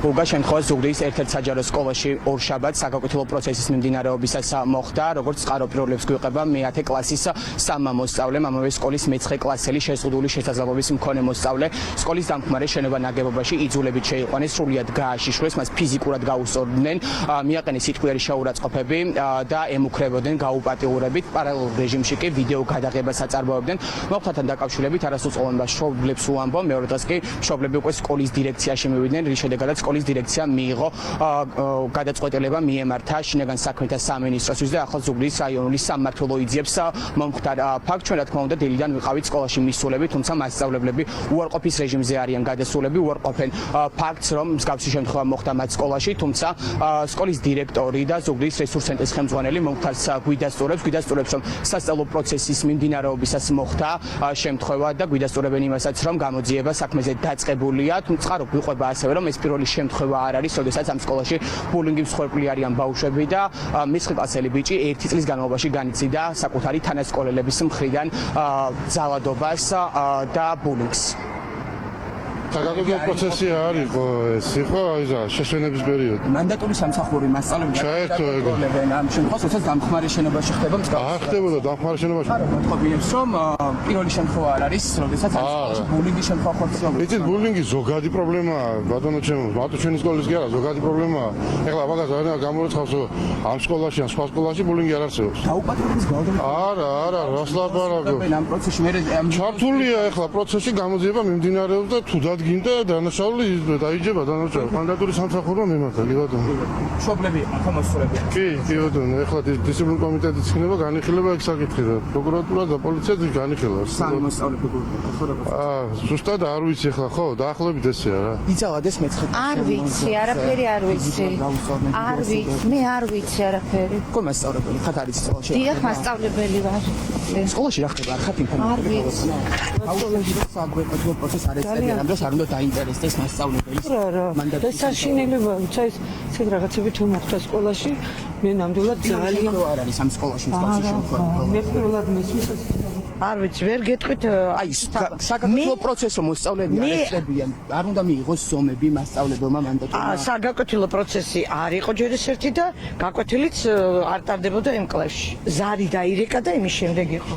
გულგა შემთხვევა ზუგდიდის ერთ-ერთ საჯარო სკოლაში ორშაბათს საგაკეთილო პროცესის მიმდინარეობისას მოხდა, როგორც წყარო პიროვნებს გვიყვება მე-10 კლასის სამმა მოსწავლემ, ამავე სკოლის მე-9 კლასელი შეზღუდული შესაძლებლობის მქონე მოსწავლე სკოლის დამხმარე შენობა ნაგებობაში იძულებით შეიყვანეს, სრულიად გააშიშვლეს, მას ფიზიკურად გაუსწორდნენ, მიაყენეს სიტყვიერი შეურაცხყოფები და ემუქრებოდნენ გაუპატიურებით, პარალელურ რეჟიმში კი ვიდეო გადაღებას აწარმოებდნენ. მოხდასთან დაკავშირებით არასრულწლოვანმა მშობლებს უამბო, მეორე დღეს კი მშობლები უკვე სკოლის დირექციაში მივიდნენ, რის შედეგადაც სკოლის დირექცია მიიღო გადაწყვეტილება მიემართა შინაგან საქმეთა სამინისტროსთვის და ახლა ზუგდიდის რაიონული სამმართველო იძიებს მომხდარ ფაქტს. ჩვენ რა თქმა უნდა დილიდან ვიყავით სკოლაში მისულები, თუმცა მასწავლებლები უარყოფის რეჟიმზე არიან გადასულები, უარყოფენ ფაქტს, რომ მსგავსი შემთხვევა მოხდა მათ სკოლაში, თუმცა სკოლის დირექტორი და ზუგდიდის რესურს ცენტრის ხელმძღვანელი მომხდარს გვიდასტურებს, რომ სასწავლო პროცესის მიმდინარეობისას მოხდა შემთხვევა და გვიდასტურებენ იმასაც, რომ გამოძიება საქმეზე დაწყებულია, თუმცა რო გვიყვება ასევე, რომ ეს პირველი შემთხვევა არ არის, როდესაც ამ სკოლაში ბულინგის მსხვერპლი არიან ბავშვები და მე-9 კლასელი ბიჭი 1 წლის განმავლობაში განიცდიდა საკუთარი თანასკოლელების მხრიდან ძალადობას და ბულინგს. საგაკეთილო პროცესი არის ეს იყო შესვენების პერიოდი. მანდატური სამსახური მასწავლებლები ჩაერთო ეგ. ამ შემთხვევაში, როდესაც დამხმარე შენობაში ხდება მსგავსი. არ ხდებოდა დამხმარე შენობაში. არა, მოთხოვილებს, რომ პირველი შემთხვევა არ არის, როდესაც ამ სკოლაში ბულინგის შემთხვევა ხორციელდება. იცით, ბულინგი ზოგადი პრობლემაა, ბატონო ჩემო, მარტო ჩვენი სკოლის კი არა, ზოგადი პრობლემაა. ეხლა მაგას არ გამორიცხავს, ამ სკოლაში, ან სხვა სკოლაში ბულინგი არ არსებობს. დაუპატრების გავლენა. არა, რას ლაპარაკობ. ამ პროცესში მე ჩართულია ეხლა პროცესი გამოძიება მიმდინარეობს და თუ დადგინდა დანაშაული დაიჯება დანაშაული. მანდატური სამსახურმა მიმართა, კი ბატონო. მშობლები ახლა მოსწორებია. კი ბატონო, ეხლა დისციპლინური კომიტეტის იქნება განიხილება ეგ საკითხი და პროკურატურა და პოლიციაც განიხილავს. სამი მოსწავლე ზუსტად არ ვიცი ეხლა, ხო, დაახლოებით ესეა რა. იცავდეს მე-9 არ ვიცი, არაფერი არ ვიცი. არ ვიცი, მე არ ვიცი არაფერი. კო მასწავლებელი ხათ არის სკოლაში? დიახ, მასწავლებელი ვარ. სკოლაში რა ხდება? არ ხათ ინფორმაცია? არ ვიცი. აუცილებლად საგაკეთილო პროცესი არ ეწევიან, ამას არ უნდა დაინტერესდეს მასწავლებელი. და საშინელება ვიცა ეს რაღაცები თუ მოხდა სკოლაში, მე ნამდვილად ძალიან არ არის ამ სკოლაში მსგავსი შემთხვევა. მე პირველად მესმის არ ვიცი, ვერ გეტყვით. აი, საგაკეთილო პროცესო მოსწავლეები არ ეწევიან. არ უნდა მიიღოს ზომები მასწავლებელმა მანდატურმა. საგაკეთილო პროცესი არ იყო ჯერ ეს ერთი და გაკვეთილიც არ ტარდებოდა იმ კლასში. ზარი დაირეკა და იმის შემდეგ იყო.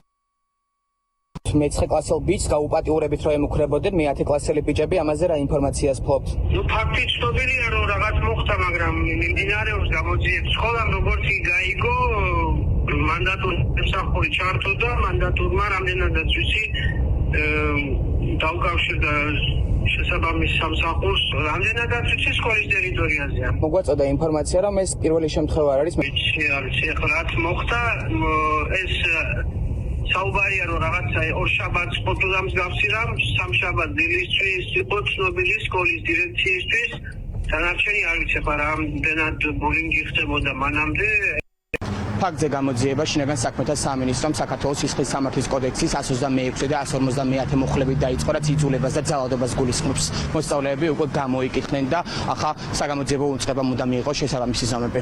მე-9 კლასელ ბიჭს გაუპატიურებით რომ ემუქრებოდნენ, მე-10 კლასელი ბიჭები ამაზე რა ინფორმაციას ფლობთ? ნუ ფაქტი ცნობილია რომ რაღაც მოხდა, მაგრამ მიმდინარეობს გამოძიება. სკოლამ როგორც გაიგო, მანდატური სამსახური ჩართო და მანდატურმა რამდენადაც ვიცი დაუკავშირდა შესაბამის სამსახურს, რამდენადაც ვიცი სკოლის ტერიტორიაზე. მოგვაწოდა ინფორმაცია, რომ ეს პირველი შემთხვევა არ არის. ვიცი, ახლა რაც მოხდა, ეს საუბარია რომ რაღაცა ორშაბათს ყოფილა მსგავსი რამ, სამშაბათ დილისთვის იყო ცნობილი სკოლის დირექციისთვის, დანარჩენი არ ვიცი, ხა რამდენად ბულინგი ხდებოდა მანამდე. ფაქტზე გამოძიება შინაგან საქმეთა სამინისტრომ საქართველოს სისხლის სამართლის კოდექსის 126 და 150 მუხლებით დაიწყო, რაც იძულებას და ძალადობას გულისხმობს. მოსწავლეები უკვე გამოიკითხნენ და ახლა საგამოძიებო უწყება უნდა მიიღოს შესაბამისი ზომები.